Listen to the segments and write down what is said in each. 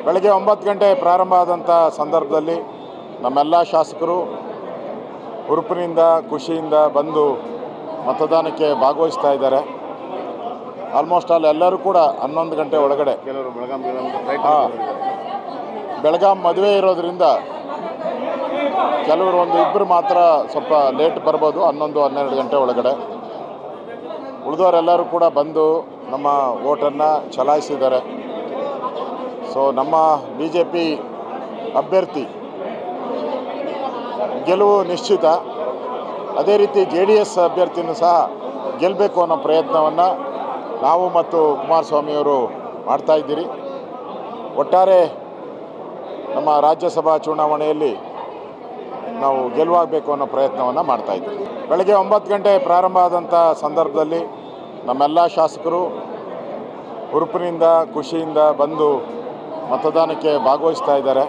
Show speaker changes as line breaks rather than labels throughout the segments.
ಬೆಳಗ್ಗೆ 9 ಗಂಟೆ ಪ್ರಾರಂಭ ಆದಂಥ ಸಂದರ್ಭದಲ್ಲಿ ನಮ್ಮೆಲ್ಲ ಶಾಸಕರು ಹುರುಪಿನಿಂದ ಖುಷಿಯಿಂದ ಬಂದು ಮತದಾನಕ್ಕೆ ಭಾಗವಹಿಸ್ತಾ ಇದ್ದಾರೆ. ಆಲ್ಮೋಸ್ಟ್ ಎಲ್ಲರೂ ಕೂಡ 11 ಗಂಟೆ ಒಳಗಡೆ,
ಕೆಲವರು
ಬೆಳಗಾಂ ಮದುವೆ ಇರೋದ್ರಿಂದ ಕೆಲವರು ಇಬ್ಬರು ಮಾತ್ರ ಸ್ವಲ್ಪ ಲೇಟ್ ಬರ್ಬೋದು, 11-12 ಗಂಟೆ ಒಳಗಡೆ. ಉಳಿದವರೆಲ್ಲರೂ ಕೂಡ ಬಂದು ನಮ್ಮ ವೋಟನ್ನು ಚಲಾಯಿಸಿದ್ದಾರೆ. ಸೊ ನಮ್ಮ BJP ಅಭ್ಯರ್ಥಿ ಗೆಲುವು ನಿಶ್ಚಿತ. ಅದೇ ರೀತಿ JDS ಅಭ್ಯರ್ಥಿನೂ ಸಹ ಗೆಲ್ಲಬೇಕು ಅನ್ನೋ ಪ್ರಯತ್ನವನ್ನು ನಾವು ಮತ್ತು ಕುಮಾರಸ್ವಾಮಿಯವರು ಮಾಡ್ತಾಯಿದ್ದೀರಿ. ಒಟ್ಟಾರೆ ನಮ್ಮ ರಾಜ್ಯಸಭಾ ಚುನಾವಣೆಯಲ್ಲಿ ನಾವು ಗೆಲುವಾಗಬೇಕು ಅನ್ನೋ ಪ್ರಯತ್ನವನ್ನು ಮಾಡ್ತಾಯಿದ್ದೀವಿ. ಬೆಳಗ್ಗೆ 9 ಗಂಟೆ ಪ್ರಾರಂಭ ಆದಂಥ ಸಂದರ್ಭದಲ್ಲಿ ನಮ್ಮೆಲ್ಲ ಶಾಸಕರು ಹುರುಪಿನಿಂದ ಖುಷಿಯಿಂದ ಬಂದು ಮತದಾನಕ್ಕೆ ಭಾಗವಹಿಸ್ತಾ ಇದ್ದಾರೆ.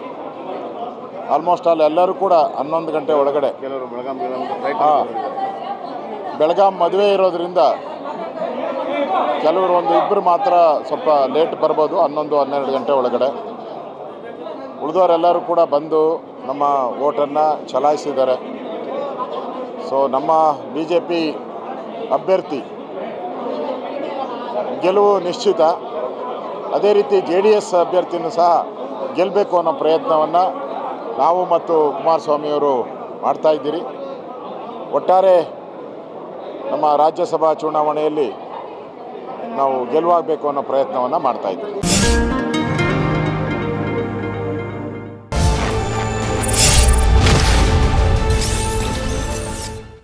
ಆಲ್ಮೋಸ್ಟ್ ಎಲ್ಲರೂ ಕೂಡ 11 ಗಂಟೆ ಒಳಗಡೆ,
ಕೆಲವರು
ಬೆಳಗಾಂ ಮದುವೆ ಇರೋದ್ರಿಂದ ಕೆಲವರು ಇಬ್ಬರು ಮಾತ್ರ ಸ್ವಲ್ಪ ಲೇಟ್ ಬರ್ಬೋದು, 11-12 ಗಂಟೆ ಒಳಗಡೆ. ಉಳಿದವರೆಲ್ಲರೂ ಕೂಡ ಬಂದು ನಮ್ಮ ವೋಟನ್ನು ಚಲಾಯಿಸಿದ್ದಾರೆ. ಸೊ ನಮ್ಮ BJP ಅಭ್ಯರ್ಥಿ ಗೆಲುವು ನಿಶ್ಚಿತ. ಅದೇ ರೀತಿ JDS ಅಭ್ಯರ್ಥಿನೂ ಸಹ ಗೆಲ್ಲಬೇಕು ಅನ್ನೋ ಪ್ರಯತ್ನವನ್ನು ನಾವು ಮತ್ತು ಕುಮಾರಸ್ವಾಮಿಯವರು ಮಾಡ್ತಾಯಿದ್ದೀರಿ. ಒಟ್ಟಾರೆ ನಮ್ಮ ರಾಜ್ಯಸಭಾ ಚುನಾವಣೆಯಲ್ಲಿ ನಾವು ಗೆಲುವಾಗಬೇಕು ಅನ್ನೋ ಪ್ರಯತ್ನವನ್ನು ಮಾಡ್ತಾಯಿದ್ದೀವಿ.